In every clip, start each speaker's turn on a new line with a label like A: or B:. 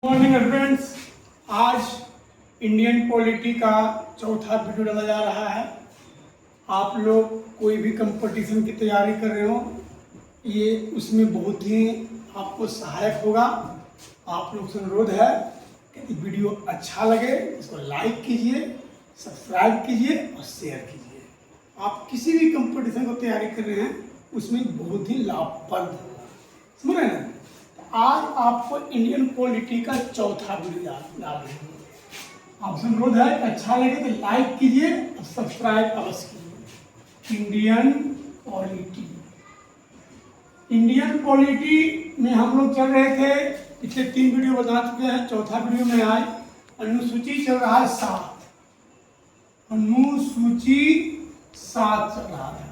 A: Morning friends, आज Indian polity का चौथा वीडियो डाला जा रहा है। आप लोग कोई भी कंपटीशन की तैयारी कर रहे हो, ये उसमें बहुत ही आपको सहायक होगा। आप लोग से अनुरोध है कि वीडियो अच्छा लगे इसको लाइक कीजिए, सब्सक्राइब कीजिए और शेयर कीजिए। आप किसी भी कंपटीशन को तैयारी कर रहे हैं उसमें बहुत ही लाभप्रद होगा, समझ रहे हैं। आज आपको इंडियन पॉलिटी का चौथा वीडियो डाल रहे हैं। आपसे अनुरोध है कि अच्छा लगे तो लाइक कीजिए और सब्सक्राइब अवश्य कीजिए। इंडियन पॉलिटी में हम लोग चल रहे थे, पिछले 3 वीडियो बता चुके हैं। चौथा वीडियो में आज अनुसूची चल रहा है 7, अनुसूची 7 चल रहा है।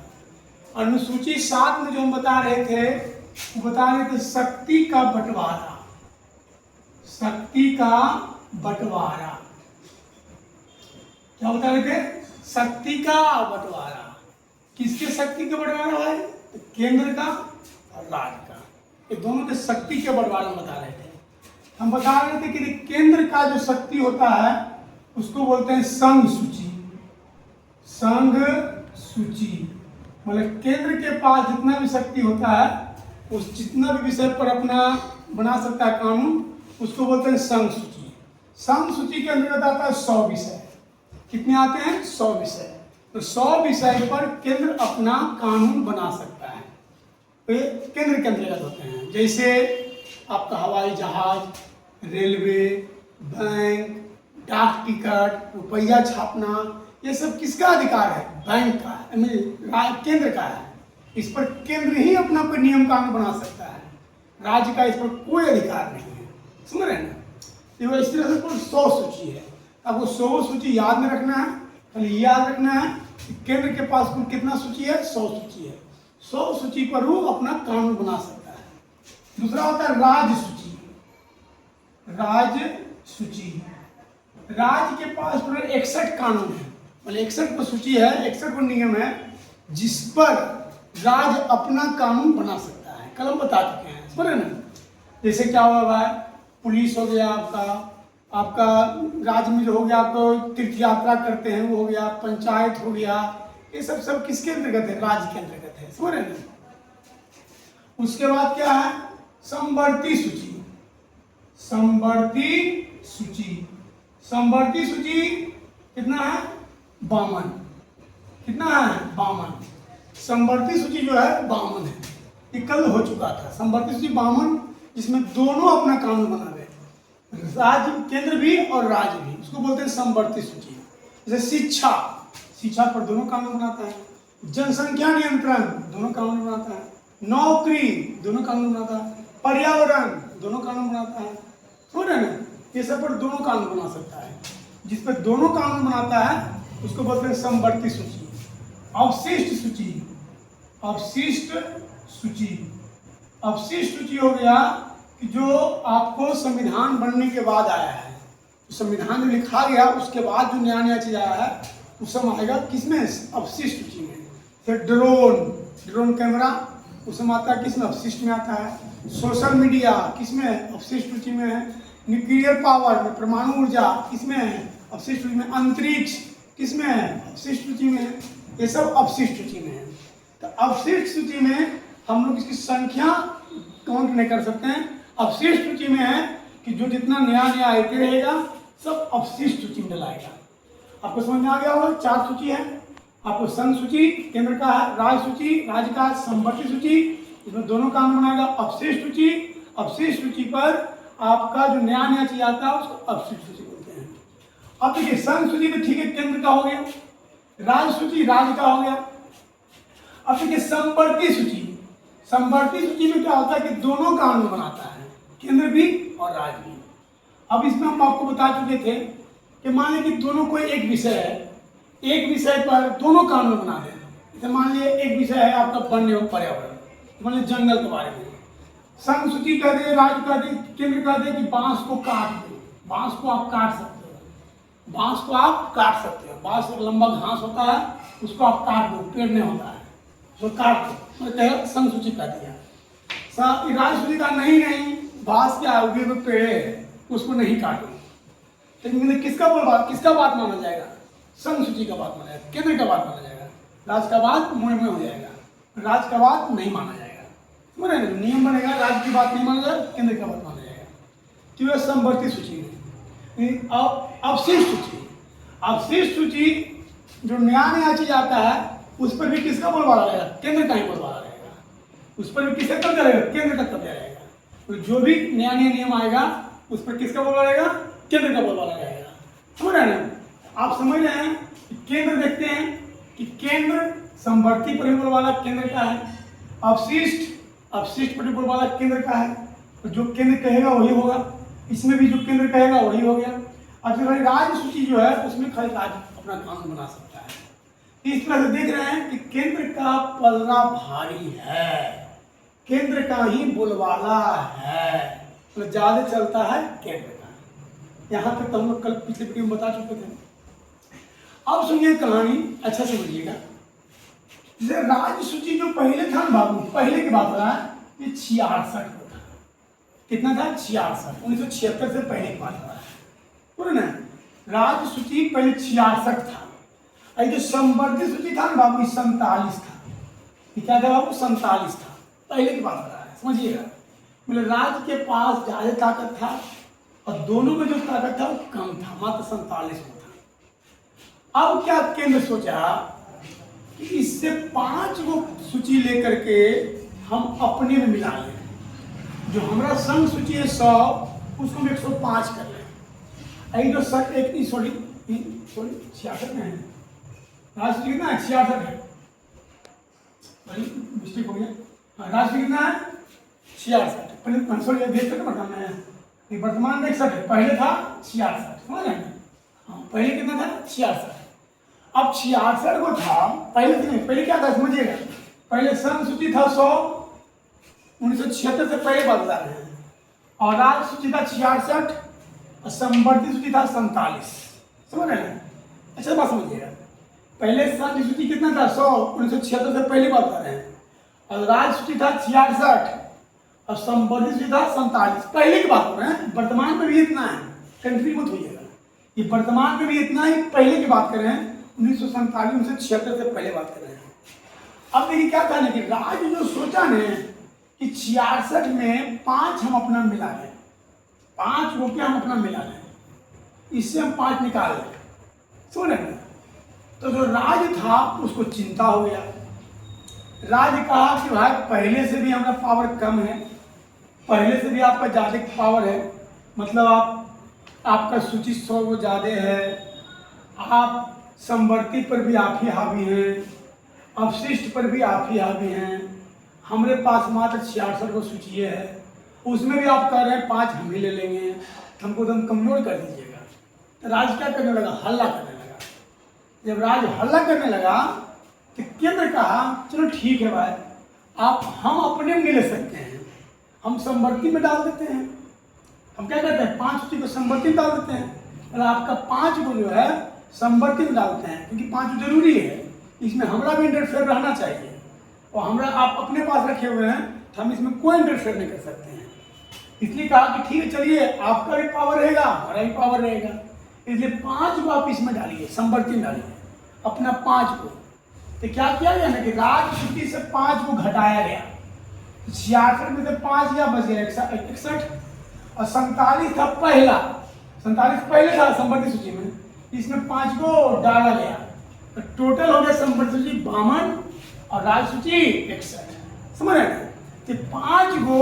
A: अनुसूची 7 में जो हम बता रहे थे वो बता रहे थे शक्ति का बंटवारा। शक्ति का बंटवारा क्या बता रहे थे? शक्ति का बंटवारा। किसके शक्ति का बंटवारा है? तो केंद्र का और राज्य का, ये दोनों के शक्ति के बंटवारे बता रहे थे। हम बता रहे थे कि केंद्र का जो शक्ति होता है उसको बोलते हैं संघ सूची। संघ सूची मतलब केंद्र के पास जितना भी शक्ति होता है, उस जितना भी विषय पर अपना बना सकता है कानून, उसको बोलते हैं संघ सूची। संघ सूची के अंतर्गत आता है 100 विषय। कितने आते हैं? 100 विषय। तो 100 विषय पर केंद्र अपना कानून बना सकता है, तो ये केंद्र के अंतर्गत होते हैं। जैसे आपका हवाई जहाज, रेलवे, बैंक, डाक टिकट, रुपया छापना, ये सब किसका अधिकार है? बैंक का, केंद्र का है। इस पर केंद्र ही अपना कोई नियम कानून बना सकता है, राज्य का इस पर कोई अधिकार नहीं है, समझ रहे हैं ना। तो इस तरह से कुल 100 सूची है। आपको 100 सूची याद में रखना है, खाली याद रखना है कि केंद्र के पास कुल कितना सूची है? 100 सूची है। 100 सूची पर वो अपना कानून बना सकता है। दूसरा होता है राज्य सूची। राज्य सूची, राज्य के पास पूरे 61 कानून है, मतलब 61 को सूची है, 61 को नियम है जिस पर राज्य अपना कानून बना सकता है। कल हम बता चुके हैं, समझ रहे ना। जैसे क्या हुआ है, पुलिस हो गया, आपका राज्य में जो हो गया, आपको तीर्थ यात्रा करते हैं वो हो गया, पंचायत हो गया, ये सब किसके अंतर्गत है? राज्य के अंतर्गत है, समझ रहे ना। उसके बाद क्या है? समवर्ती सूची। समवर्ती सूची, समवर्ती सूची कितना है? 52। कितना है? 52। समवर्ती सूची जो है 52 है। ये कल हो चुका था। समवर्ती सूची 52 जिसमें दोनों अपना कानून बना रहे, राज्य, केंद्र भी और राज्य भी, उसको बोलते हैं समवर्ती सूची। जैसे शिक्षा, शिक्षा पर दोनों कानून बनाता है। जनसंख्या नियंत्रण दोनों कानून बनाता है। नौकरी दोनों कानून बनाता है। पर्यावरण दोनों कानून बनाता है, समझ रहे ना। ये सब पर दोनों कानून बना सकता है। जिस पर दोनों कानून बनाता है उसको बोलते हैं समवर्ती सूची। अवशिष्ट सूची, अवशिष्ट सूची, अवशिष्ट सूची हो गया कि जो आपको संविधान बनने के बाद आया है, तो संविधान में लिखा गया उसके बाद जो नया चीज आया है वो सब आएगा किसमें? अवशिष्ट सूची में। फिर ड्रोन कैमरा उसमें आता है, किसमें? अवशिष्ट में आता है। सोशल मीडिया किसमें? अवशिष्ट सूची में है। न्यूक्लियर पावर में, परमाणु ऊर्जा किसमें है? अवशिष्ट सूची में। अंतरिक्ष किसमें है? अवशिष्ट सूची में है। ये सब अवशिष्ट सूची में है। तो अवशिष्ट सूची में हम लोग इसकी संख्या काउंट नहीं कर सकते हैं। अवशिष्ट सूची में है कि जो जितना नया आते रहेगा सब अवशिष्ट सूची में डलाएगा। आपको समझ में आ गया होगा। 4 सूची है आपको। संघ सूची केंद्र का है, राज्य सूची राज्य का, समवर्ती सूची इसमें दोनों कानून बनाएगा। अवशिष्ट सूची, अवशिष्ट सूची पर आपका जो नया चीज आता है उसको अवशिष्ट सूची बोलते हैं। अब देखिए, संघ सूची तो ठीक है, केंद्र का हो गया। राज्य सूची राज्य का हो गया। अब देखिए समवर्ती सूची, समवर्ती सूची में क्या होता है कि दोनों कानून बनाता है, केंद्र भी और राज्य भी। अब इसमें हम आपको बता चुके थे कि मान लीजिए कि दोनों कोई एक विषय है, एक विषय पर दोनों कानून बना दें। जैसे मान लीजिए एक विषय है आपका वन एवं पर्यावरण, मान लीजिए जंगल के बारे में। संघ सूची कह दे, राज्य कह दे, केंद्र कह दे कि बांस को काट दो, बांस को आप काट सकते हो, बांस को आप काट सकते हो। बांस एक लंबा घास होता है, उसको आप काट दो, पेड़ नहीं होता है, उसको काट दो, संघ सूची कर दिया। राज्य सूची का नहीं, बांस क्या उगे हुए पेड़ है, तो उसको नहीं काटो। लेकिन किसका बात माना जाएगा? संघ सूची का बात माना जाएगा, केंद्र का बात माना जाएगा। राज्य का बात मुंह में हो जाएगा, राज्य का बात नहीं माना जाएगा। समझ रहे हैं? नियम बनेगा, राज्य की बात नहीं माना जाएगा, केंद्र का बात माना जाएगा। तो यह समवर्ती सूची में। अवशिष्ट सूची, अवशिष्ट सूची जो नया चीज आता है उस पर भी किसका बोलबाला रहेगा? केंद्र का ही बोलबाला रहेगा। उस पर भी किसका कब्जा रहेगा? केंद्र का कब्जा रहेगा। तो जो भी नया नियम आएगा उस पर किसका बोलबाला रहेगा? केंद्र का बोलबाला रहेगा। समझ रहे हैं? आप समझ रहे हैं कि केंद्र देखते हैं कि केंद्र समवर्ती पर भी बोलबाला केंद्र का है, अवशिष्ट पर भी बोलबाला केंद्र का है। तो जो केंद्र कहेगा वही होगा, इसमें भी जो केंद्र कहेगा वही हो गया। अब राज्य सूची जो है उसमें खाली राज्य अपना कानून बना सकता है। इस तरह से देख रहे हैं कि केंद्र का पलड़ा भारी है, केंद्र का ही बोलबाला है, तो ज्यादा चलता है केंद्र का। यहाँ तक तो हम लोग कल पिछले वीडियो में बता चुके थे। अब सुनिए कहानी, अच्छा समझिएगा। जैसे राज्य सूची जो पहले था बाबू, पहले की बात हो रहा है, ये 66 को था। कितना था? 66। 1976 से पहले की बात हो रहा है, बोलो ना। राज्य सूची पहले 66 था। जो समवर्ती सूची था ना बाबू, 47 था। क्या था बाबू? 47 था। पहले की बात हो रहा है, समझिएगा। मतलब राज्य के पास ज्यादा ताकत था और दोनों में जो ताकत था वो कम था, मात्र 47 में था। अब क्या केंद्र सोचा कि इससे 5 गो सूची लेकर के हम अपने में मिला लें। जो हमारा संघ सूची है 100, उसको हम 105 कर लें। जो सर एक सॉरी 66 में है, राष्ट्र कितना है? 66 है, मिस्टेक हो गया। राष्ट्र कितना है? 66। पहले सॉरी देख सकते हैं, वर्तमान में 61 है, पहले था 66। समझ रहे हैं? हाँ, पहले कितना था? 66। अब 66 को था, पहले क्या था समझिएगा। पहले संघ सूची था 100, 1976 से पहले बदला है, और राज्य सूची था 66 और समवर्ती सूची था 47। समझ रहे हैं? अच्छा बात समझिएगा। पहले संघ सूची कितना था? 100, 1976 से पहले बात कर रहे हैं, और राज्य सूची था 66 और संवर्ती सूची था 47। पहले की बात कर रहे हैं, वर्तमान में भी इतना है, कंफ्यूज मत होइएगा। ये वर्तमान में भी इतना ही, पहले की बात कर रहे हैं, 1947 1976 से पहले बात कर रहे हैं। अब देखिए क्या था ना कि राज्य जो सोचा ने कि 66 में 5 हम अपना मिला लें, 5 रुपया हम अपना मिला लें, इससे हम 5 निकाल लें। सुन रहे हैं? तो जो राज्य था उसको चिंता हो गया। राज्य कहा कि भाई पहले से भी हमारा पावर कम है, पहले से भी आपका ज़्यादा पावर है, मतलब आपका सूची 100 वो ज़्यादा है, आप समवर्ती पर भी आप ही हावी हैं, अवशिष्ट पर भी आप ही हावी हैं, हमारे पास मात्र 66 को सूची है, उसमें भी आप कह रहे हैं 5 हम ही ले लेंगे, हमको तो हम कमजोर कर दीजिएगा। तो राज्य क्या करने लगा? हल्ला करने लगा। जब राज्य हल्ला करने लगा तो केंद्र कहा चलो ठीक है भाई, हम अपने में ले सकते हैं, हम समवर्ती में डाल देते हैं। हम क्या करते हैं? 5 सूची को समवर्ती में डाल देते हैं, और आपका 5 को जो है समवर्ती में डालते हैं, क्योंकि 5 जरूरी है, इसमें हमारा भी इंटरफेयर रहना चाहिए, और हमारा आप अपने पास रखे हुए हैं तो हम इसमें कोई इंटरफेयर नहीं कर सकते हैं। इसलिए कहा कि ठीक है चलिए, आपका भी पावर रहेगा, हमारा भी पावर रहेगा, इसलिए 5 को आप इसमें डालिए, समवर्ती में डालिए अपना 5 को। तो क्या किया गया ना कि राज्य सूची से 5 को घटाया गया, 66 में से 5 गया, बच गया 61, और 47 था पहला, 47 पहले था समवर्ती सूची में, इसमें 5 को डाला गया, तो टोटल हो गया समवर्ती सूची 52 और राज्य सूची 61। समझ रहे हैं? तो 5 को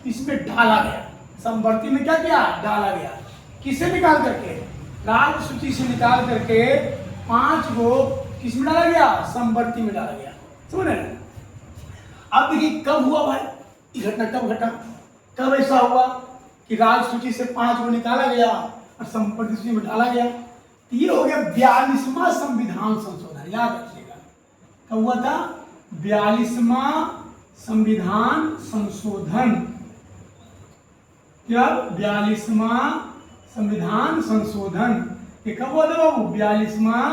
A: इसमें डाला गया, समवर्ती में क्या किया? डाला गया। किसे निकाल करके? राज्य सूची से निकाल करके 5 को किस में डाला गया? समवर्ती में डाला गया। समझ रहे हैं? अब देखिए कब हुआ भाई ये घटना, कब घटा, कब ऐसा हुआ कि राज्य सूची से 5 को निकाला गया और समवर्ती सूची में डाला गया? तो ये हो गया 42वां संविधान संशोधन। याद रखिएगा कब हुआ था? 42वां संविधान संशोधन। क्या? 42वां संविधान संशोधन। ये कब हुआ था बाबू? 42वां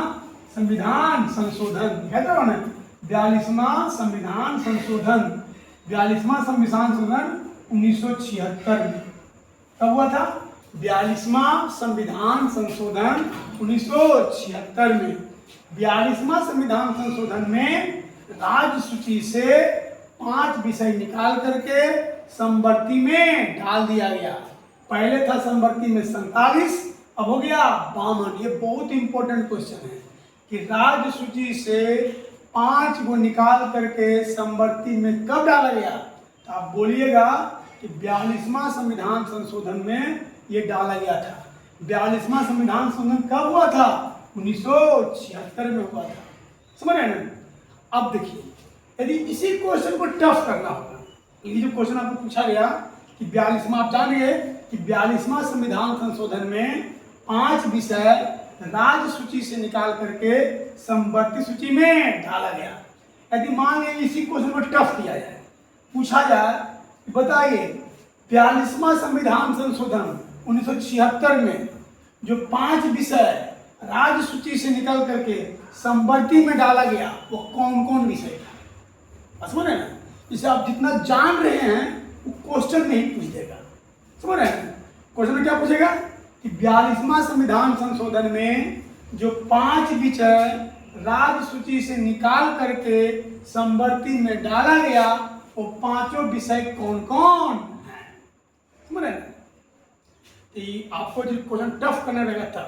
A: संविधान संशोधन। कहते हो ना 42वां संविधान संशोधन। 42वां संविधान संशोधन 1976 में कब हुआ था? 42वां संविधान संशोधन 1976 में 42वां संविधान संशोधन में राज्य सूची से 5 विषय निकाल करके समवर्ती में डाल दिया गया। पहले था समवर्ती में 47, अब हो गया 52। ये बहुत इंपॉर्टेंट क्वेश्चन है कि राज्य सूची से 5 को निकाल करके समवर्ती में कब डाला गया। तो आप बोलिएगा कि 42वां संविधान संशोधन में ये डाला गया था। 42वां संविधान संशोधन कब हुआ था? 1976 में हुआ था। समझ रहे हैं? अब देखिए, यदि इसी क्वेश्चन को टफ करना होगा, ये जो क्वेश्चन आपको पूछा गया कि 42वां, आप जान गए कि 42वां संविधान संशोधन में 5 विषय राज्य सूची से निकाल करके समवर्ती सूची में डाला गया। यदि मान लीजिए इसी क्वेश्चन को टफ किया जाए, पूछा जाए बताइए 42वां संविधान संशोधन 1976 में जो 5 विषय राज्य सूची से निकल करके समवर्ती में डाला गया वो कौन कौन विषय था? समझ रहे हैं? इसे आप जितना जान रहे हैं वो क्वेश्चन नहीं पूछ देगा। समझ रहे हैं? क्वेश्चन में क्या पूछेगा कि 42वां संविधान संशोधन में जो 5 विषय राज्य सूची से निकाल करके समवर्ती में डाला गया वो 5 विषय कौन कौन है? समझ रहे हैं? आपको जो क्वेश्चन टफ करना रहेगा तब,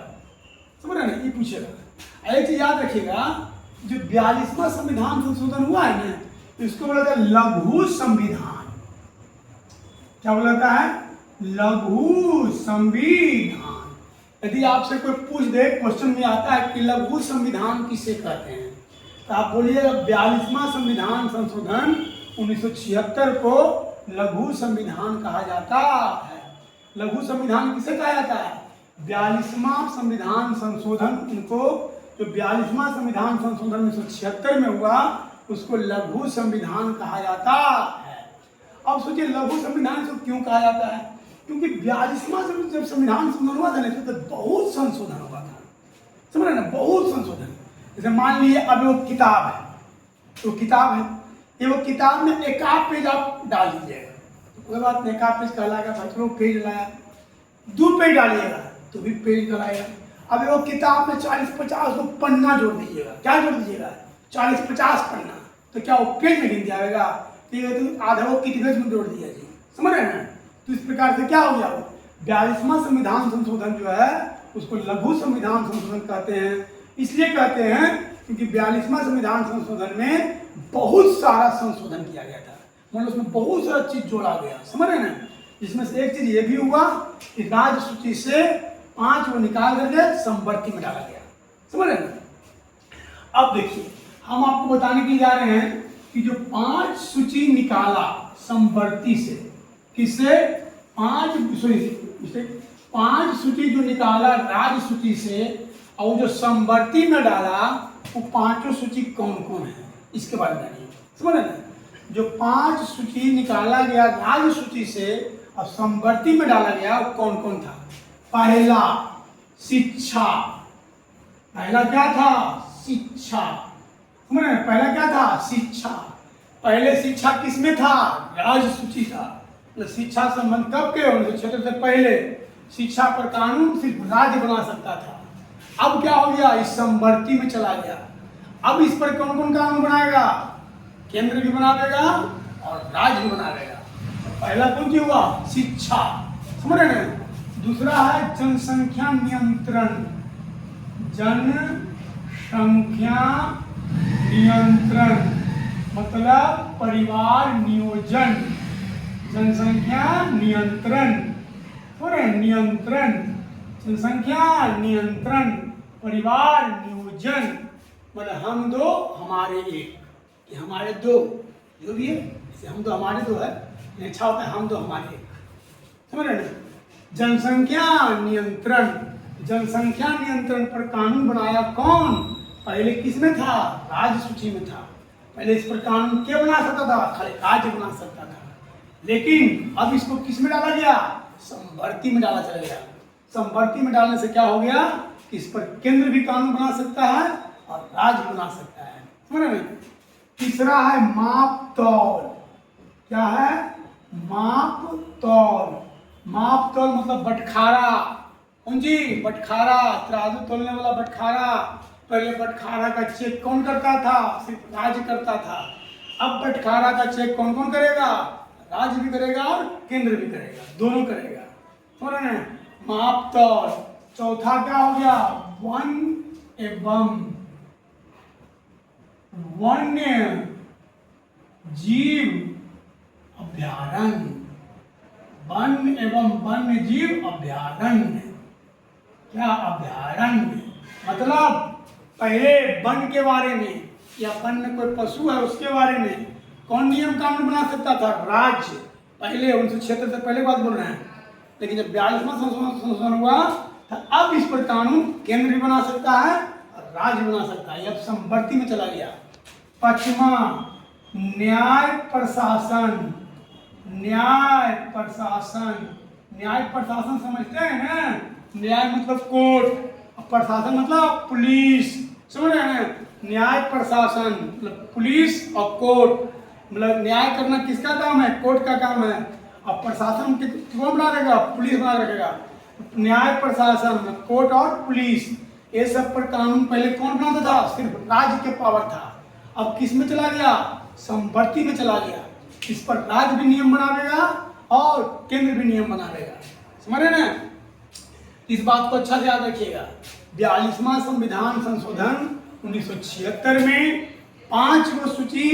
A: समझ रहे हैं, ये पूछेगा। एक चीज याद रखिएगा, जो 42वां संविधान संशोधन हुआ है ना, इसको बोला जाता है लघु संविधान। क्या बोला जाता है? लघु संविधान। यदि आपसे कोई पूछ दे, क्वेश्चन में आता है कि लघु संविधान किसे कहते हैं, तो आप बोलिएगा 42वां संविधान संशोधन 1976 को लघु संविधान कहा जाता है। लघु संविधान किसे कहा जाता है? 42वां संविधान संशोधन, उनको जो 42वां संविधान संशोधन 1976 में हुआ उसको लघु संविधान कहा जाता है। अब सोचिए लघु संविधान को क्यों कहा जाता है? क्योंकि 42वां जब संविधान संशोधन हुआ था ना, तो बहुत संशोधन हुआ था। समझ रहे ना? बहुत संशोधन। जैसे मान लीजिए अब वो किताब है, तो किताब है, ये वो किताब में एक आध पेज आप डाल दीजिएगा, कोई बात नहीं, एक आध पेज कहलाएगा, बच्चों पेज लाया, 2 पेज डालिएगा तो भी पेज कहलाएगा। अब वो किताब में 40-50 पन्ना जोड़ दीजिएगा। क्या जोड़ दीजिएगा? 40-50 पन्ना, तो क्या वो पेज में गिन जाएगा? तो आधा वो कितने में जोड़ दिया जी। समझ रहे हैं? तो इस प्रकार से क्या हो गया, वो 42वां संविधान संशोधन जो है उसको लघु संविधान संशोधन कहते हैं। इसलिए कहते हैं क्योंकि 42वां संविधान संशोधन में बहुत सारा संशोधन किया गया था, मतलब उसमें बहुत सारा चीज जोड़ा गया। समझ रहे हैं? इसमें से एक चीज ये भी हुआ कि राज्य सूची से 5 को निकाल करके समवर्ती में डाला गया। समझ रहे हैं? अब देखिए, हम आपको बताने के लिए जा रहे हैं कि जो 5 सूची निकाला समवर्ती से, किससे? 5 सूची जो निकाला राज्य सूची से और जो समवर्ती में डाला वो 5 सूची कौन कौन है, इसके बारे में जानिए। समझ रहे हैं? जो 5 सूची निकाला गया राज्य सूची से और समवर्ती में डाला गया वो कौन कौन था? पहला शिक्षा। पहला क्या था? शिक्षा। समझ रहे हैं? पहला क्या था? शिक्षा। पहले शिक्षा किसमें था? राज्य सूची था। मतलब शिक्षा संबंध कब के? 1976 से पहले शिक्षा पर कानून सिर्फ राज्य बना सकता था। अब क्या हो गया? इस समवर्ती में चला गया। अब इस पर कौन कौन कानून बनाएगा? केंद्र भी बना देगा और राज्य भी बना देगा। पहला कौन सी हुआ? शिक्षा। समझ रहे हैं? दूसरा है जनसंख्या नियंत्रण। जनसंख्या नियंत्रण मतलब परिवार नियोजन। जनसंख्या नियंत्रण, नियंत्रण, जनसंख्या नियंत्रण, परिवार नियोजन, मतलब हम दो हमारे एक, ये हमारे दो जो भी है, जैसे हम दो हमारे दो है, अच्छा होता है हम दो हमारे एक। समझ रहे हैं? जनसंख्या नियंत्रण। जनसंख्या नियंत्रण पर कानून बनाया कौन? पहले किसमें था? राज्य सूची में था। पहले इस पर कानून क्या बना सकता था? खाली राज्य बना सकता था। लेकिन अब इसको किस में डाला गया? समवर्ती में डाला चला गया। समवर्ती में डालने से क्या हो गया कि इस पर केंद्र भी कानून बना सकता है और राज्य बना सकता है। समझ रहे हैं? तीसरा है माप तौल। क्या है? माप तौल। माप तोल मतलब बटखारा, कौन जी? बटखारा, तराजू तोलने वाला बटखारा। पहले बटखारा का चेक कौन करता था? सिर्फ राज्य करता था। अब बटखारा का चेक कौन कौन करेगा? राज्य भी करेगा और केंद्र भी करेगा, दोनों करेगा। समझ रहे हैं? माप तौल। चौथा क्या हो गया? वन एवं वन्य जीव अभयारण्य। वन एवं वन्य जीव अभयारण्य। क्या अभयारण्य? मतलब पहले वन के बारे में या वन में कोई पशु है उसके बारे में कौन नियम कानून बना सकता था? राज्य। पहले 1976 से पहले बात बोल रहे हैं। लेकिन जब 42वां संशोधन हुआ तो अब इस पर कानून केंद्र भी बना सकता है और राज्य बना सकता है। अब संवर्ती में चला गया। पचमा, न्याय प्रशासन। न्याय प्रशासन। न्याय प्रशासन समझते हैं ना? न्याय मतलब कोर्ट, प्रशासन मतलब पुलिस। समझ रहे हैं? न्याय प्रशासन मतलब पुलिस और कोर्ट। मतलब न्याय करना किसका काम है? कोर्ट का काम है। और प्रशासन कौन बना रखेगा? पुलिस बना रखेगा। न्याय प्रशासन में कोर्ट और पुलिस, ये सब पर कानून पहले कौन बनाता था? सिर्फ राज्य के पावर था। अब किस में चला गया? संवर्ती में चला गया। इस पर राज्य भी नियम बनाएगा और केंद्र भी नियम बनाएगा। समझ रहे ना? इस बात को अच्छा से याद रखिएगा। 42वां संविधान संशोधन 1976 में 5 गो सूची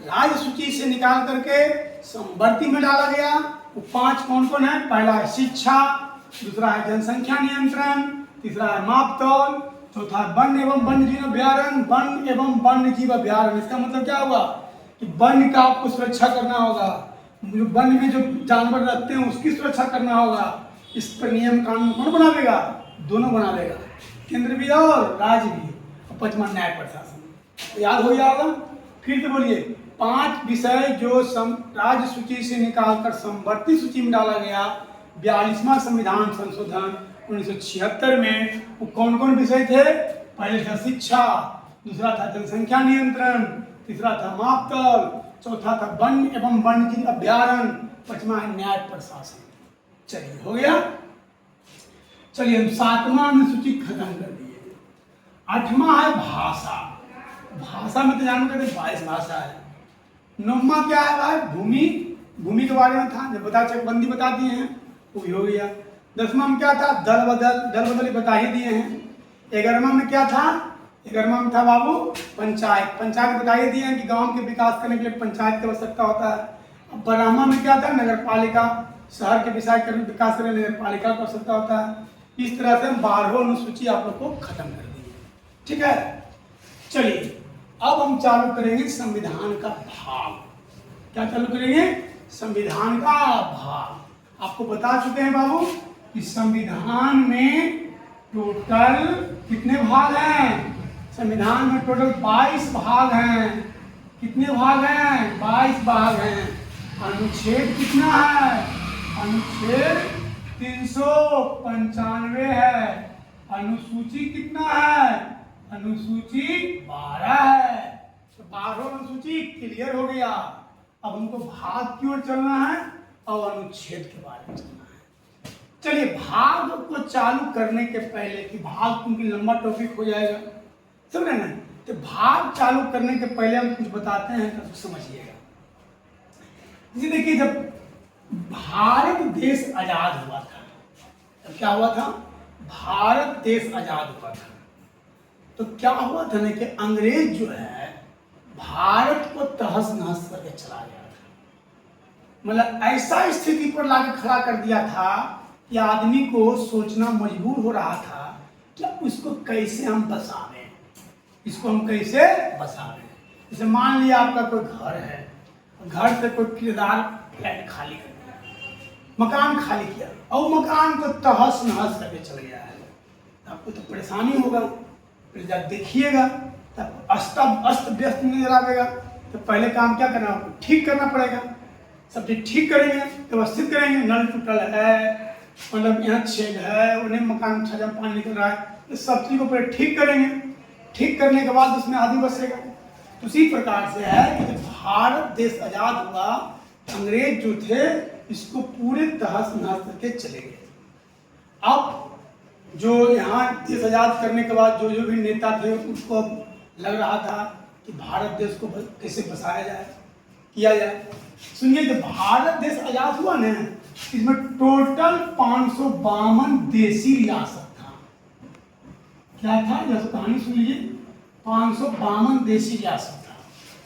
A: राज्य सूची से निकाल करके संवर्ती में डाला गया। वो 5 कौन कौन है? पहला है शिक्षा, दूसरा है जनसंख्या नियंत्रण, तीसरा है मापतौल, चौथा वन एवं वन्य जीव अभ्यारण्य। वन एवं वन्य जीव अभ्यारण्य इसका मतलब क्या हुआ? कि वन का आपको सुरक्षा करना होगा, जो वन में जो जानवर रहते हैं उसकी सुरक्षा करना होगा। इस पर नियम कानून कौन बनावेगा? दोनों बनावेगा, केंद्र भी और राज्य भी। और 5वां न्याय प्रशासन। तो याद हो गया होगा? फिर तो बोलिए 5 विषय जो राज्य सूची से निकालकर संवर्ती सूची में डाला गया 42वां संविधान संशोधन 1976 में। वो कौन कौन विषय थे? पहले था शिक्षा, दूसरा था जनसंख्या नियंत्रण, तीसरा था मापतौल, चौथा था वन एवं वन्य जीव अभ्यारण्य, 5वां है न्याय प्रशासन। चलिए हो गया। चलिए हम 7वां अनुसूची खत्म कर दिए। 8वां है भाषा। भाषा में तो जानते हैं 22 भाषा है। 9वां क्या है भाई? भूमि। भूमि के बारे में था, जब बता चकबंदी बता दिए हैं, वो भी हो गया। 10वां में क्या था? दल बदल। दल बदल बता ही दिए हैं। 11वां में क्या था? 11वां में था बाबू पंचायत। पंचायत बता ही दिए हैं कि गांव के विकास करने के लिए पंचायत की आवश्यकता होता है। अब 12वां में क्या था? नगर पालिका। शहर के विकास करने नगर पालिका की आवश्यकता होता है। इस तरह से हम 12वां अनुसूची आप लोग को खत्म कर दिए। ठीक है, चलिए अब हम चालू करेंगे संविधान का भाग। क्या चालू करेंगे? संविधान का भाग। आपको बता चुके हैं बाबू कि संविधान में टोटल कितने भाग हैं? संविधान में टोटल 22 भाग हैं। कितने भाग हैं? 22 भाग हैं। अनुच्छेद कितना है? अनुच्छेद 395 है। अनुसूची कितना है? अनुसूची 12 है। तो 12 अनुसूची क्लियर हो गया। अब हमको भाग की ओर चलना है और अनुच्छेद के बारे में चलना है। चलिए भाग को चालू करने के पहले कि भाग क्योंकि लंबा टॉपिक हो जाएगा, समझ रहे ना? तो भाग चालू करने के पहले हम कुछ बताते हैं तो समझिएगा। जी देखिए, जब भारत देश आजाद हुआ था, तब क्या हुआ था? भारत देश आजाद हुआ था तो क्या हुआ था ना कि अंग्रेज जो है भारत को तहस नहस करके चला गया था। मतलब ऐसा स्थिति पर लाके खड़ा कर दिया था कि आदमी को सोचना मजबूर हो रहा था कि उसको कैसे हम बसावें, इसको हम कैसे बसावें। जैसे मान लिया आपका कोई घर है, घर से कोई किराएदार फ्लैट खाली कर दिया, मकान खाली किया और मकान को तहस नहस करके चल गया है, आपको तो परेशानी होगा। फिर जब देखिएगा तब अस्त व्यस्त नजर आएगा। तो पहले काम क्या करना? आपको ठीक करना पड़ेगा। सब चीज ठीक करेंगे, व्यवस्थित करेंगे। नल टूटल है, मतलब यहाँ छेद है, उन्हें मकान छज्जा पानी निकल रहा है, तो सब चीज को पहले ठीक करेंगे। ठीक करने के बाद उसमें आदमी बसेगा। उसी प्रकार से है कि जब भारत देश आजाद हुआ, अंग्रेज जो थे इसको पूरे तहस नहस करके चले गए। अब जो यहाँ देश आज़ाद करने के बाद जो जो भी नेता थे उसको अब लग रहा था कि भारत देश को कैसे बसाया जाए, किया जाए। सुनिए, जब भारत देश आज़ाद हुआ ना, इसमें टोटल 552 देशी रियासत था। क्या था? जैसे कहानी सुन लीजिए, 552 देशी रियासत था।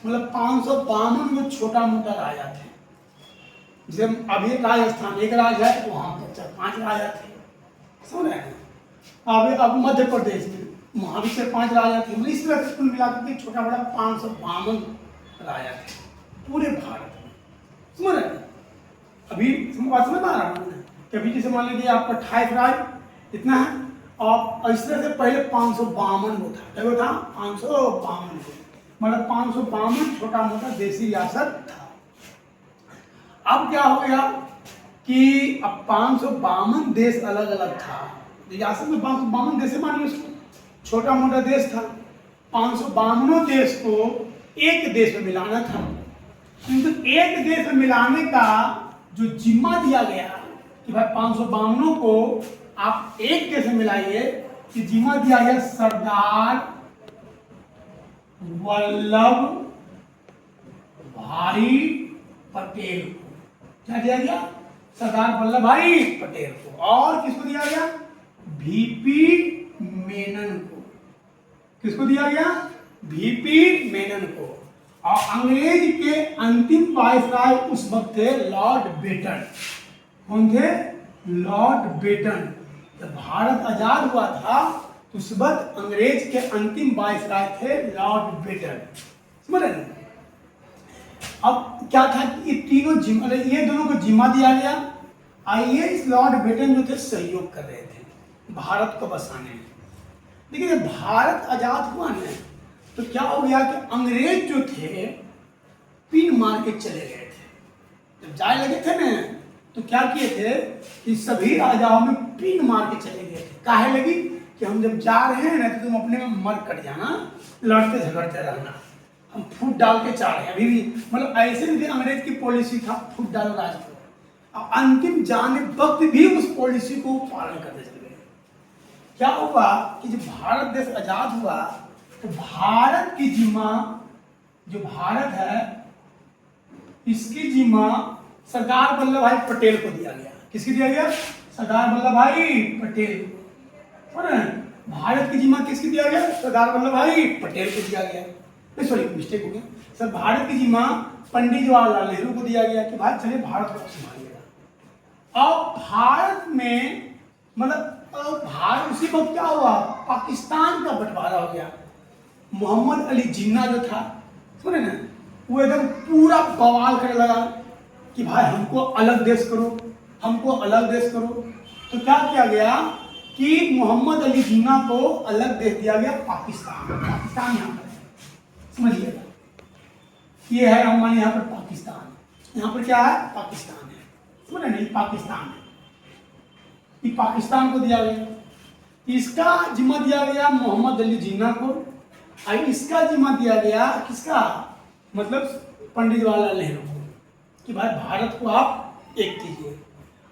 A: मतलब 552 जो छोटा मोटा राजा थे। जब अभी राजस्थान एक राज है, वहाँ पर 4-5 राजा थे, समझ रहे हैं। अब मध्य प्रदेश में वहाँ भी 4-5 राजा थे। मतलब इस तरह से कुल मिलाकर के छोटा बड़ा 552 राजा थे पूरे भारत में, समझ रहे हैं। अभी बात समझ आ रहा है कि अभी जैसे मान लीजिए आपका 28 राज इतना है, और इस तरह से पहले 552 वो था। क्या वो था? 552, मतलब 552 छोटा मोटा देशी रियासत था। अब क्या हो गया कि अब 552 देश अलग अलग था। रियासत में 552 देश मानिए उसको, छोटा मोटा देश था। 552 देश को एक देश में मिलाना था, किंतु एक देश में मिलाने का जो जिम्मा दिया गया कि भाई 552 को आप एक देश में मिलाइए, कि जिम्मा दिया गया सरदार वल्लभ भाई पटेल को। क्या दिया गया? सरदार वल्लभ भाई पटेल को। और किसको दिया गया? वीपी मेनन को। किसको दिया गया? वीपी मेनन को। और अंग्रेज के अंतिम वायसराय उस वक्त थे लॉर्ड बेटन। कौन थे? लॉर्ड बेटन। जब भारत आजाद हुआ था तो उस वक्त अंग्रेज के अंतिम वायसराय थे लॉर्ड बेटन, समझ रहे हैं। अब क्या था कि ये तीनों जिम्मा, ये दोनों को जिम्मा दिया गया। आइए, इस लॉर्ड बेटन जो थे सहयोग कर रहे थे भारत को बसाने में। लेकिन जब भारत आजाद हुआ ना, तो क्या हो गया कि अंग्रेज जो थे पिन मार के चले गए थे। जब जाए लगे थे ना, तो क्या किए थे कि सभी राजाओं में पिन मार के चले गए थे। काहे लगी कि हम जब जा रहे हैं ना, तो तुम अपने में मर कट जाना, लड़ते झगड़ते रहना, हम फूट डाल के चाह रहे हैं अभी भी। मतलब ऐसे भी अंग्रेज की पॉलिसी था, फूट डालो राज करो। और अंतिम जाने वक्त भी उस पॉलिसी को पालन करते चले गए। क्या हुआ कि जब भारत देश आजाद हुआ, तो भारत की जिम्मा, जो भारत है, इसकी जिम्मा सरदार वल्लभ भाई पटेल को दिया गया। किसको दिया गया? सरदार वल्लभ भाई पटेल को। भारत की जिम्मा किसको दिया गया? सरदार वल्लभ भाई पटेल को दिया गया। सॉरी, मिस्टेक हो गया सर। भारत की जिम्मा पंडित जवाहरलाल नेहरू को दिया गया कि भाई चलिए भारत को संभालिएगा। अब भारत में मतलब भारत, उसी वक्त क्या हुआ, पाकिस्तान का बंटवारा हो गया। मोहम्मद अली जिन्ना जो था, सुने ना, वो एकदम पूरा बवाल करने लगा कि भाई हमको अलग देश करो, हमको अलग देश करो। तो क्या किया गया कि मोहम्मद अली जिन्ना को अलग देश दिया गया, पाकिस्तान। पाकिस्तान यहाँ पर है, समझिएगा, ये है हमारे यहाँ पर पाकिस्तान। यहाँ पर क्या है? पाकिस्तान है, समझ नहीं, पाकिस्तान है। ये पाकिस्तान को दिया गया। इसका जिम्मा दिया गया मोहम्मद अली जिन्ना को, और इसका जिम्मा दिया गया किसका? मतलब पंडित जवाहरलाल नेहरू को, कि भाई भारत को आप एक कीजिए।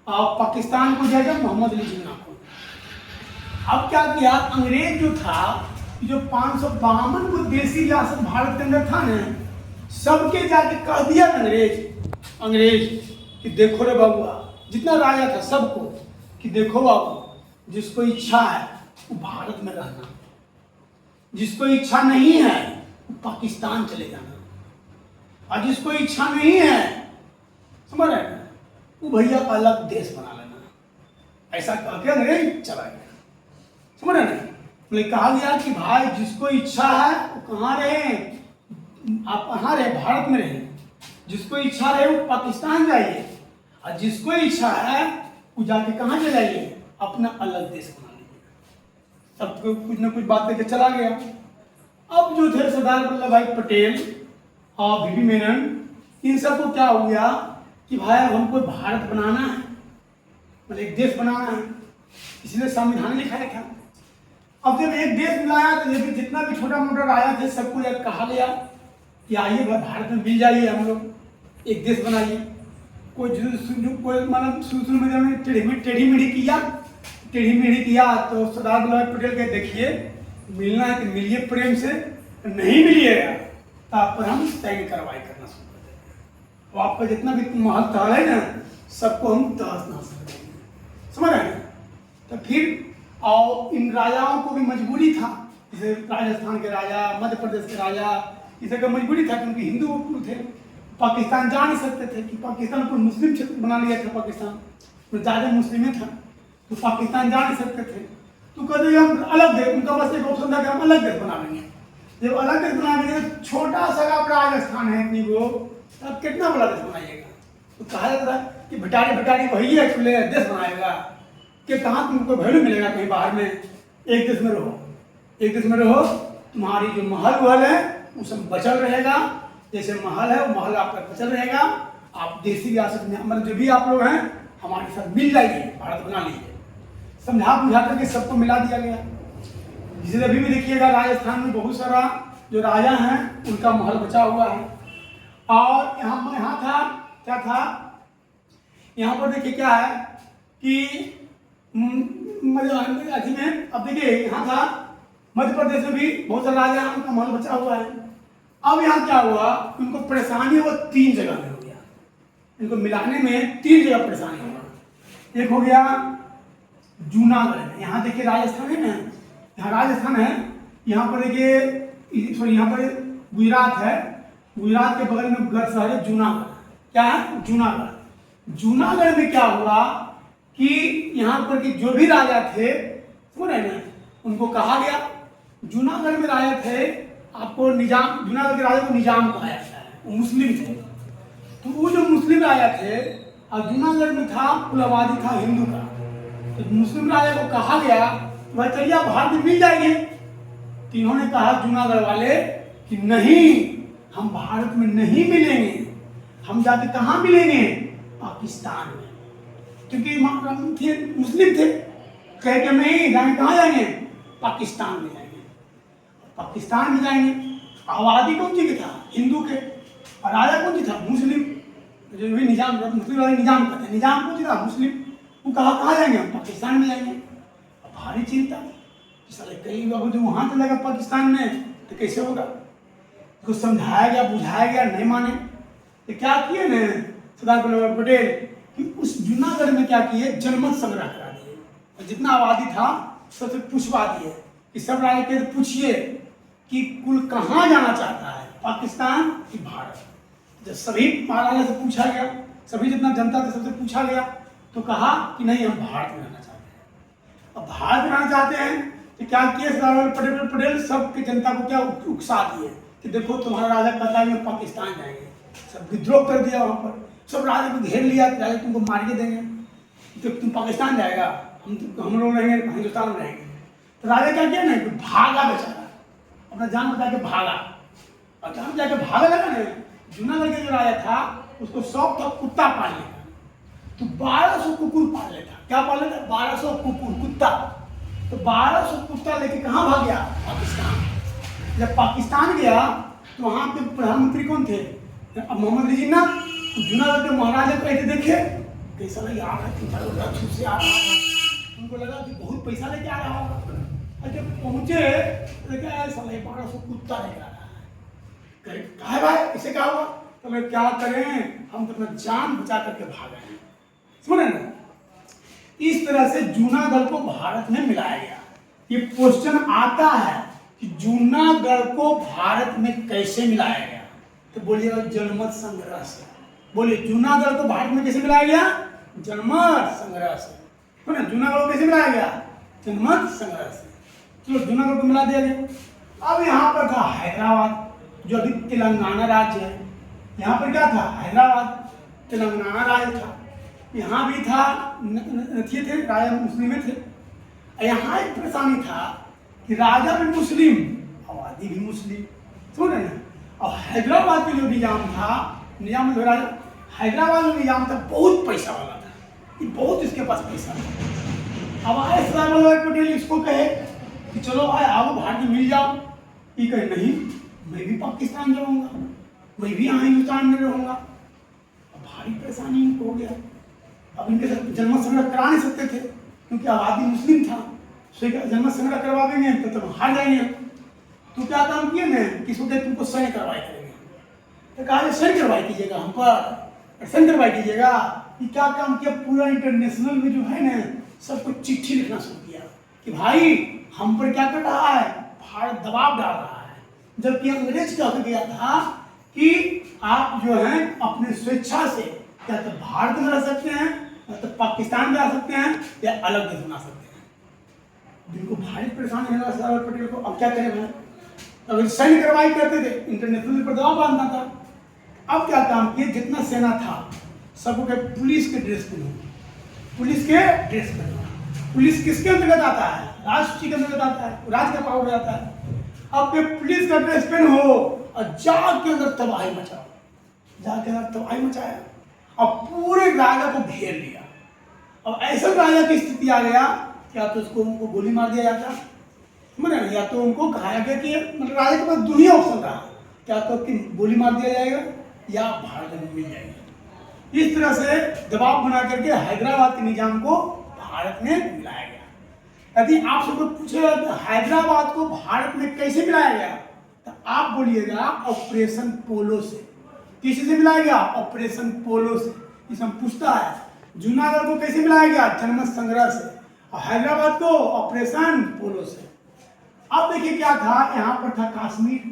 A: और पाकिस्तान को दिया गया मोहम्मद अली जिन्ना को। अब क्या किया, अंग्रेज जो था, जो 552 को देशी रियासत भारत के अंदर था ना, सबके जाके कह दिया अंग्रेज कि देखो रे बाबुआ, जितना राजा था सबको, कि देखो बाबू, जिसको इच्छा है वो भारत में रहना, जिसको इच्छा नहीं है वो पाकिस्तान चले जाना, और जिसको इच्छा नहीं है, समझ रहे हैं, वो भैया अलग देश बना लेना। ऐसा कह के अंग्रेज चला गया, समझ रहे हैं। मतलब कहा गया कि भाई जिसको इच्छा है वो कहाँ रहे, आप कहाँ रहे, भारत में रहे। जिसको इच्छा रहे वो पाकिस्तान जाइए, और जिसको इच्छा है वो जाके कहाँ चले जाइए, अपना अलग देश बना लीजिए। सबको कुछ ना कुछ बात करके चला गया। अब जो थे सरदार वल्लभ भाई पटेल और वीपी मेनन, इन सबको क्या हो गया कि भाई हमको भारत बनाना है, मतलब एक देश बनाना है, इसलिए संविधान लिखा था। अब जब एक देश मिलाया, तो जितना भी छोटा मोटा राजा थे सबको कहा गया कि आइए भाई भारत में मिल जाइए, हम लोग एक देश बनाइए। कोई मतलब शुरू में जब टेढ़ी मेढ़ी किया तो सरदार वल्लभ भाई पटेल के देखिए मिलना है तो मिलिए प्रेम से, नहीं मिलिएगा तो आप पर हम सैन्य कार्रवाई करना शुरू कर देंगे। तो आपका जितना भी महल तहल है ना सबको हम तहस नहस कर देंगे, समझ रहे हैं। तो फिर और इन राजाओं को भी मजबूरी था, जैसे राजस्थान के राजा, मध्य प्रदेश के राजा, इस का मजबूरी था क्योंकि हिंदू थे, पाकिस्तान जा नहीं सकते थे कि पाकिस्तान को मुस्लिम क्षेत्र बना लिया था, पाकिस्तान में ज़्यादा मुस्लिमें था तो पाकिस्तान जा नहीं सकते थे। तो कहते हम अलग देश, उनका बस एक ऑप्शन था कि हम अलग देश बना लेंगे। जब अलग देश बना लेंगे तो छोटा सा राजस्थान है इतनी वो, तब कितना बड़ा देश बनाइएगा। तो कहा जाता था कि भटारी वही है खुले देश बनाएगा कि कहाँ तुमको वैल्यू मिलेगा कहीं बाहर में, एक देश में रहो, तुम्हारी जो महल है वो सब बचल रहेगा, जैसे महल है वो महल आपका बचल रहेगा, आप देसी रियासत में मतलब जो भी आप लोग हैं हमारे साथ मिल जाइए, भारत बना लीजिए। समझा बुझा करके सबको मिला दिया गया। जिसे अभी भी देखिएगा राजस्थान में बहुत सारा जो राजा हैं उनका महल बचा हुआ है। और यहाँ था क्या था, यहाँ पर देखिए क्या है कि अथी में अब देखिए यहाँ था मध्य प्रदेश में भी बहुत सारे राजा हैं उनका महल बचा हुआ है। अब यहाँ क्या हुआ, उनको परेशानी वो 3 जगह में हो गया, इनको मिलाने में 3 जगह परेशानी हुआ। एक हो गया जूनागढ़ में, यहाँ देखिए राजस्थान है ना, यहाँ राजस्थान है, यहाँ पर देखिए सॉरी यहाँ पर गुजरात है, गुजरात के बगल में गढ़ शहर है जूनागढ़। क्या है जूनागढ़। जूनागढ़ में क्या हुआ कि यहाँ पर के जो भी राजा थे समझ रहे ना, उनको कहा गया, जूनागढ़ में राजा थे आपको निजाम, जूनागढ़ के राजा को निजाम कहा जाता है, वो मुस्लिम थे। तो वो जो मुस्लिम राजा थे और जूनागढ़ में था कुल आबादी था हिंदू का, तो मुस्लिम राजा को कहा गया वह चलिए आप भारत में मिल जाएंगे। तो इन्होंने कहा जूनागढ़ वाले कि नहीं, हम भारत में नहीं मिलेंगे, हम जाके कहाँ मिलेंगे, पाकिस्तान में, क्योंकि मुस्लिम थे। कह के नहीं जाएंगे, कहाँ जाएंगे, पाकिस्तान में जाएंगे। पाकिस्तान में जाएंगे, आबादी कौन सी की था, हिंदू के, और राजा कौन सी था, मुस्लिम। जो भी निजाम, मुस्लिम वाले निजाम कहते हैं, निजाम कौन सी था, मुस्लिम। वो कहाँ जाएंगे, हम पाकिस्तान में जाएंगे। अब भारी चिंता, साले कई लोग जो वहाँ चलेगा पाकिस्तान में तो कैसे होगा। उसको समझाया गया, बुझाया गया, नहीं माने। तो क्या किए न सरदार वल्लभ भाई पटेल कि उस जूनागढ़ में क्या किए, जनमत संग्रह करा दिए, और जितना आबादी था सबसे पूछवा दिए कि सब राय के पूछिए कि कुल कहाँ जाना चाहता है, पाकिस्तान कि भारत। जब सभी महाराजा से पूछा गया, सभी जितना जनता था सबसे पूछा गया, तो कहा कि नहीं हम भारत में रहना चाहते हैं। अब भारत में रहना चाहते हैं तो क्या किए सरदार वल्लभ पटेल सबकी जनता को क्या उकसा दिए कि देखो तुम्हारा राजा कहता है हम पाकिस्तान जाएंगे। सब विद्रोह कर दिया, वहाँ पर सब राजा को घेर लिया, राजा तुमको मारिए देंगे, तो तुम पाकिस्तान जाएगा, हम लोग रहेंगे हिंदुस्तान में रहेंगे। तो राजा क्या किया ना, भागा बेचारा, अपना जान बचा के भागा, और जान बचा के भागा लगा ना। जूनागढ़ के जो राजा था उसको शौक था कुत्ता पालने का, तो 1200 कुकुर पाल लेता। क्या पाल लेता, 1200 कुकुर, कुत्ता। तो 1200 कुत्ता लेके कहाँ भाग गया, पाकिस्तान। जब पाकिस्तान गया तो वहाँ के प्रधानमंत्री कौन थे, मोहम्मद जिन्ना। जूनागढ़ के महाराजा को ऐसे देखे कैसा लगे आ रहा से आ रहा है, उनको लगा कि बहुत पैसा लेके आ रहा होगा। और जब पहुँचे तो क्या ऐसा लगे 1200 कुत्ता लेके आ रहा है। कहे भाई इसे क्या हुआ, तो मैं क्या करें, हम तो अपना जान बचा करके भाग गए। सुने ना, इस तरह से जूनागढ़ को भारत में मिलाया गया। ये क्वेश्चन आता है कि जूनागढ़ को भारत में कैसे मिलाया गया, तो बोलिएगा जनमत संग्रह से। बोलिए जूनागढ़ को भारत में कैसे मिलाया गया, जनमत संग्रह से। तो ना जूनागढ़ को कैसे मिलाया गया, जनमत संग्रह से। चलो जूनागढ़ को मिला दिया गया। अब यहाँ पर था हैदराबाद, जो अभी तेलंगाना राज्य है। यहाँ पर क्या था, हैदराबाद तेलंगाना राज्य था। यहाँ भी था, नथिये थे, राजा मुस्लिम थे। यहाँ एक परेशानी था कि राजा भी मुस्लिम, आबादी भी मुस्लिम, समझ रहे ना। और हैदराबाद के जो निजाम था, निजाम जो राजा, हैदराबाद में निजाम था बहुत पैसा वाला था, कि बहुत इसके पास पैसा था। अब आए सरदार वल्लभ भाई पटेल इसको कहे कि चलो आए आओ भारत में मिल जाओ। ये कहे नहीं, मैं भी पाकिस्तान जाऊँगा, मैं भी यहाँ हिंदुस्तान में रहूँगा। भारी परेशानी इनको हो गया। अब इनके साथ जन्म संग्रह करा नहीं सकते थे क्योंकि आबादी मुस्लिम था, जन्म संग्रह करवा देंगे तो तुम हार जाएंगे। तो क्या काम किए ना, किसी को तुमको सैन्य कार्रवाई करेंगे, तो कहा सैन्य कार्रवाई कीजिएगा हम पर, सैन्य कार्रवाई कीजिएगा। कि क्या काम किया, पूरा इंटरनेशनल में जो है ना सबको चिट्ठी लिखना शुरू किया कि भाई हम पर क्या कर रहा है, भारत दबाव डाल रहा है। जबकि अंग्रेज क्या हो गया था कि आप जो है अपने स्वेच्छा से या तो भारत में रह सकते हैं या तो पाकिस्तान में रह सकते हैं या अलग देश बना सकते हैं। जिनको भारी परेशानी है सरदार पटेल को, अब क्या करें भाई। अगर सैन्य कार्रवाई करते थे, इंटरनेशनल पर दबाव बांधना था। अब क्या काम किए, जितना सेना था सबको के पुलिस के ड्रेस पहनो, पुलिस के ड्रेस पहनो। पुलिस किसके अंतर्गत आता है, राष्ट्रीय के अंतर्गत आता है, राज्य का पावर आता है। अब के पुलिस का ड्रेस पहनो और जाके अंदर तबाही मचाओ, जाके अंदर तबाही मचाया और पूरे राजा को घेर लिया। अब ऐसा राजा की स्थिति आ गया क्या, तो उसको उनको गोली मार दिया जाता, मतलब या तो उनको कहा गया कि मतलब राजा के पास दुनिया ऑप्शन रहा, क्या तो कि गोली मार दिया जाएगा या भारत में मिल जाएगा। इस तरह से दबाव बना करके हैदराबाद के निजाम को भारत में मिलाया गया। यदि आप सबको पूछेगा कि हैदराबाद को भारत में कैसे मिलाया गया, तो आप बोलिएगा ऑपरेशन पोलो से। किसी से मिलाया गया, ऑपरेशन पोलो से। इसे हम पूछता है जूनागढ़ को कैसे मिलाया गया, जन्म संग्रह से, और हैदराबाद को ऑपरेशन पोलो से। अब देखिए क्या था, यहाँ पर था कश्मीर।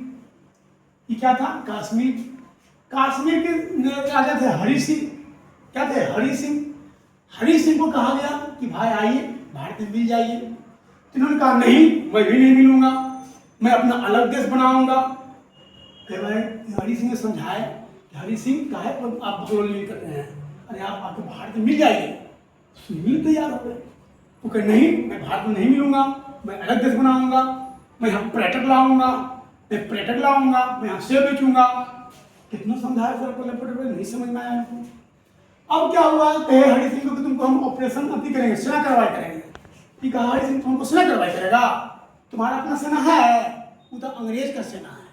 A: ये क्या था, कश्मीर। कश्मीर के राजा थे हरि सिंह। क्या थे, हरि सिंह। हरि सिंह को कहा गया कि भाई आइए भारत में मिल जाइए। तो इन्होंने कहा नहीं, मैं भी नहीं मिलूंगा, मैं अपना अलग देश बनाऊंगा। हरि सिंह ने समझाया कि हरि सिंह काहे पर आप बकलोल कर रहे हैं, अरे आप आके भारत में मिल जाइए। मिल तैयार हो गए। वो कहे नहीं, मैं भारत में नहीं मिलूंगा, मैं अलग देश बनाऊंगा, मैं यहाँ पर्यटक लाऊंगा, मैं पर्यटक लाऊंगा, मैं यहाँ सेब बेचूंगा। कितना समझाया सर पटेल, नहीं समझ में आया उनको। अब क्या हुआ, कहे हरि सिंह को कि तुमको हम ऑपरेशन अति करेंगे, सेना कार्रवाई करेंगे। कि कहा हरि सिंह तुमको सेना कार्रवाई करेगा, तुम्हारा अपना सेना है, वो तो अंग्रेज का सेना है।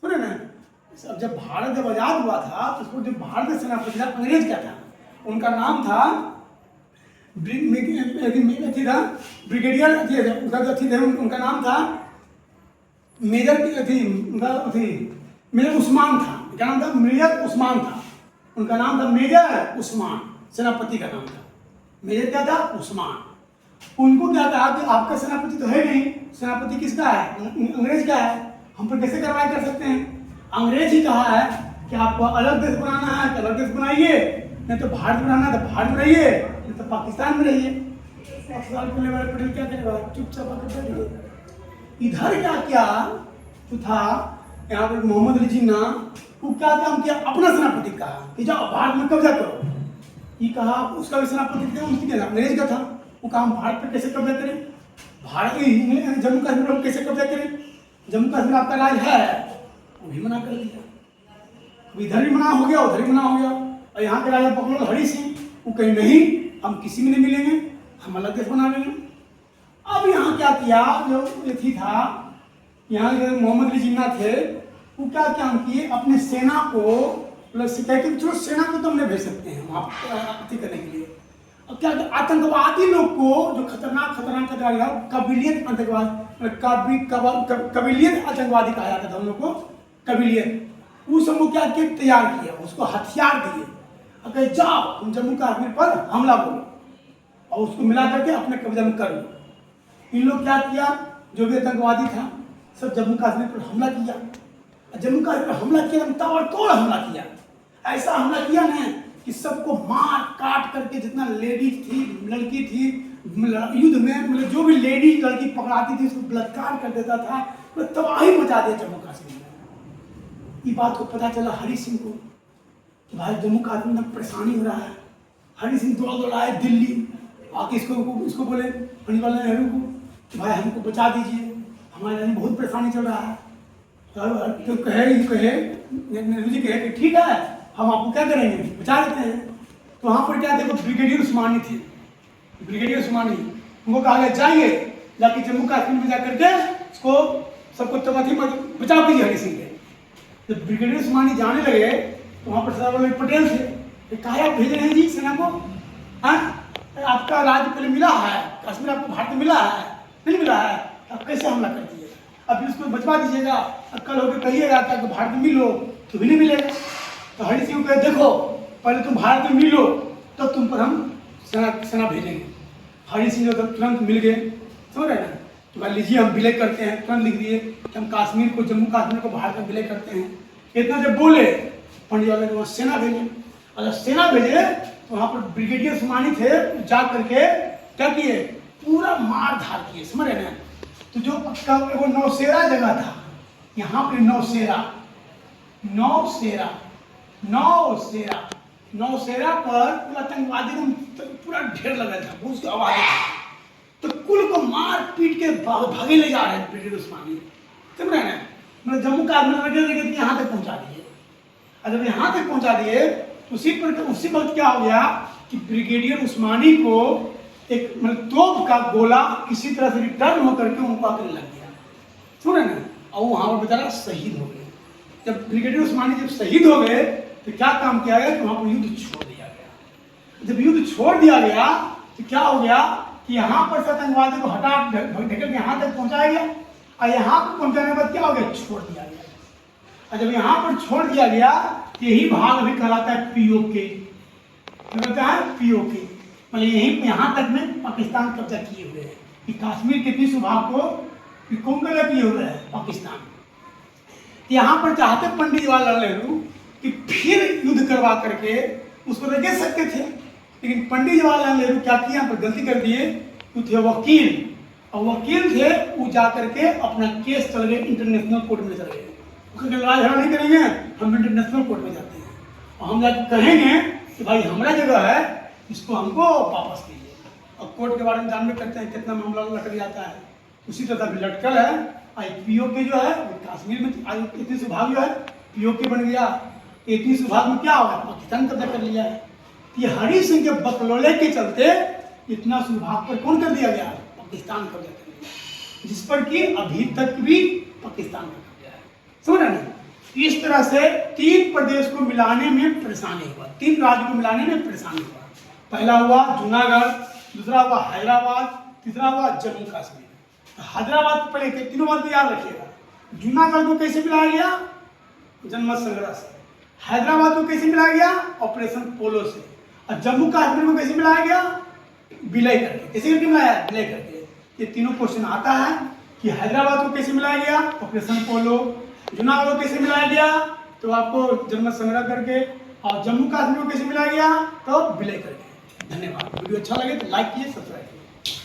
A: सुने ना, अब जब भारत जब आजाद हुआ था तो उसको जो भारत का सेनापति था अंग्रेज का था, उनका नाम था ब्रिगेडियर, उनका नाम था मेजर मेजर उस्मान था। क्या नाम था, मेजर उस्मान था। उनका नाम था मेजर उस्मान, सेनापति का नाम था मेजर क्या था, उस्मान। उनको क्या कहा कि आपका सेनापति तो है नहीं, सेनापति किसका है, अंग्रेज का है, हम पर कैसे कार्रवाई कर सकते हैं। अंग्रेज ही कहा है कि आपको अलग देश बनाना है तो अलग देश बनाइए, नहीं तो भारत बनाना है तो भारत में रहिए, नहीं तो पाकिस्तान में रहिए। सरदार पटेल क्या करेगा, चुपचाप आकर बैठ गए। इधर क्या क्या जो था, यहाँ पर मोहम्मद अली जिन्ना वो क्या काम किया, अपना सेनापति कहा कि जाओ भारत में कब्जा करो। ये कहा उसका भी सेनापति था, उसकी अंग्रेज का था। वो कहा भारत पर कैसे कब्जा करें, भारत जम्मू कश्मीर पर कैसे कब्जा करें, जम्मू कश्मीर आपका राज है, वो भी मना कर दिया। इधर भी मना हो गया, उधर भी मना हो गया। और यहाँ के राजा बकलोल हरि सिंह वो कहीं नहीं, हम किसी में नहीं मिलेंगे, हम अलग देश बना लेंगे। अब यहाँ क्या किया, जो ये था यहाँ जो मोहम्मद अली जिन्ना थे, वो क्या काम किए, अपने सेना को मतलब चलो सेना को तो हम नहीं भेज सकते हैं वहाँ आपत्ति करने के लिए। अब क्या आतंकवादी लोग को जो खतरनाक कबीलियत आतंकवाद, कबीलियत आतंकवादी कहा जाता था उन लोग को, कबीलियत, उस सबको क्या किया, तैयार किया, उसको हथियार दिए, अगर जाओ तुम जम्मू कश्मीर पर हमला बोलो और उसको मिला करके अपने कब्जा में कर लो। इन लोग क्या किया, जो भी आतंकवादी था सब जम्मू कश्मीर पर हमला किया। जम्मू कश्मीर पर हमला किया, ताबड़तोड़ हमला किया। ऐसा हमला किया ना कि सबको मार काट करके, जितना लेडीज थी, लड़की थी, युद्ध में मतलब जो भी लेडीज लड़की पकड़ाती थी उसको बलात्कार कर देता था, तो तबाही मचा दिया जम्मू कश्मीर में। ये बात को पता चला हरि सिंह को कि भाई जम्मू कश्मीर में परेशानी हो रहा है। हरि सिंह दौड़ आए दिल्ली, आके इसको बोले पंडित नेहरू को कि भाई हमको बचा दीजिए, हमारे यहाँ बहुत परेशानी चल रहा है। तो कहे नेहरू जी कहे कि ठीक है, हम आपको क्या करेंगे, बचा देते हैं। तो वहाँ पर क्या थे, ब्रिगेडियर उस्मानी थे, ब्रिगेडियर उस्मानी, उनको कहा गया जाइए, जाके जम्मू कश्मीर में जाकर के इसको सबको तबाही बचाव कीजिए हरि सिंह के। जब ब्रिगेडियर उस्मानी जाने लगे तो वहाँ पर सरदार वल्लभ पटेल थे, कहा आप भेज रहे हैं जी सेना को? हाँ, आपका राज्य पहले मिला है, कश्मीर आपको भारत में मिला है, नहीं मिला है, आप कैसे हमला कर दिए? अब इसको बचवा दीजिएगा, अब कल होकर कहिएगा कि भारत में मिलो, तो भी नहीं मिलेगा। तो हरि सिंह को देखो, पहले तुम भारत में मिलो, तो तुम पर हम सेना भेजेंगे। हरि सिंह जब तुरंत मिल गए, समझ रहे ना, तो मान लीजिए हम विलय करते हैं, तुरंत लिख दिए कि हम कश्मीर को, जम्मू कश्मीर को भारत में विलय करते हैं। इतना जब बोले, पंडित वाले ने वहाँ सेना भेजे, और जब सेना भेजे तो वहाँ पर ब्रिगेडियर उस्मानी थे, जा करके क्या किए, पूरा मार धार किए, समझ रहे ना। तो जो वो नौशेरा जगह था, यहाँ पे नौशेरा पर पूरा आतंकवादी पूरा ढेर लगा था, उसकी आवाज तो कुल को मार पीट के भागे ले जा रहे हैं ब्रिगेडियर उस्मानी, समझ रहे हैं। मतलब जम्मू कश्मीर यहाँ तक पहुँचा दिए, और जब यहाँ तक पहुँचा दिए तो उसी वक्त क्या हो गया कि ब्रिगेडियर उस्मानी को एक मतलब तोप का गोला किसी तरह से रिटर्न होकर के उनको आकर लग गया, सुन रहे ना, और वहाँ पर बेचारा शहीद हो गए। जब ब्रिगेडियर उस्मानी जब शहीद हो गए तो क्या काम किया गया कि वहाँ पर युद्ध छोड़ दिया गया। जब युद्ध छोड़ दिया गया तो क्या हो गया कि यहाँ पर आतंकवादी को हटा ढकेल यहाँ तक पहुँचाया गया, और यहाँ पर पहुँचाने के बाद क्या हो गया, छोड़ दिया गया। और जब यहाँ पर छोड़ दिया गया, यही भाग भी कहलाता है पीओके, कहलाता है पीओके, मतलब यही यहाँ तक में पाकिस्तान कब्जा किए हुए हैं कि कश्मीर के 30 भाग को कौन कब्जा किए हुए हैं, पाकिस्तान। यहाँ पर चाहते पंडित जवाहरलाल नेहरू कि फिर युद्ध करवा करके उसको तो दे सकते थे, लेकिन पंडित जवाहरलाल नेहरू क्या किया, यहाँ पर गलती कर दिए। वो थे वकील, और वकील थे वो जा करके अपना केस चल गए, इंटरनेशनल कोर्ट में चल गए। लड़ाई झगड़ा नहीं करेंगे, हम इंटरनेशनल कोर्ट में जाते हैं और हम जाकर कहेंगे कि भाई हमारा जगह है, इसको हमको वापस कीजिए। और कोर्ट के बारे में जानते करते हैं कितना मामला लटक जाता है, उसी तरह भी लटकल है। पीओके जो है कश्मीर में 33 विभाग जो है पीओके बन गया, 33 विभाग में क्या होगा, पाकिस्तान कब्जा कर लिया है। ये हरि सिंह के बकलोले के चलते इतना विभाग पर कौन कर दिया गया, पाकिस्तान कब्जा कर लिया, जिस पर कि अभी तक भी पाकिस्तान का कब्जा है, समझ रहे हैं। इस तरह से 3 प्रदेश को मिलाने में परेशानी हुआ, 3 राज्य को मिलाने में परेशानी हुआ। पहला हुआ जूनागढ़, दूसरा हुआ हैदराबाद, तीसरा हुआ जम्मू कश्मीर। हैदराबाद पहले तीनों बात याद रखिएगा। जूनागढ़ को कैसे मिलाया गया, जनमत संग्रह से। हैदराबाद को कैसे मिलाया गया, ऑपरेशन पोलो से। और जम्मू कश्मीर को कैसे मिलाया गया, विलय करके। कैसे करके मिलाया, विलय करके। ये तीनों क्वेश्चन आता है कि हैदराबाद को कैसे मिलाया गया, ऑपरेशन पोलो। जूनागढ़ को कैसे मिलाया गया, तो आपको जनमत संग्रह करके। और जम्मू कश्मीर को कैसे मिलाया गया, तो विलय करके। धन्यवाद। वीडियो अच्छा लगे तो लाइक कीजिए, सब्सक्राइब कीजिए।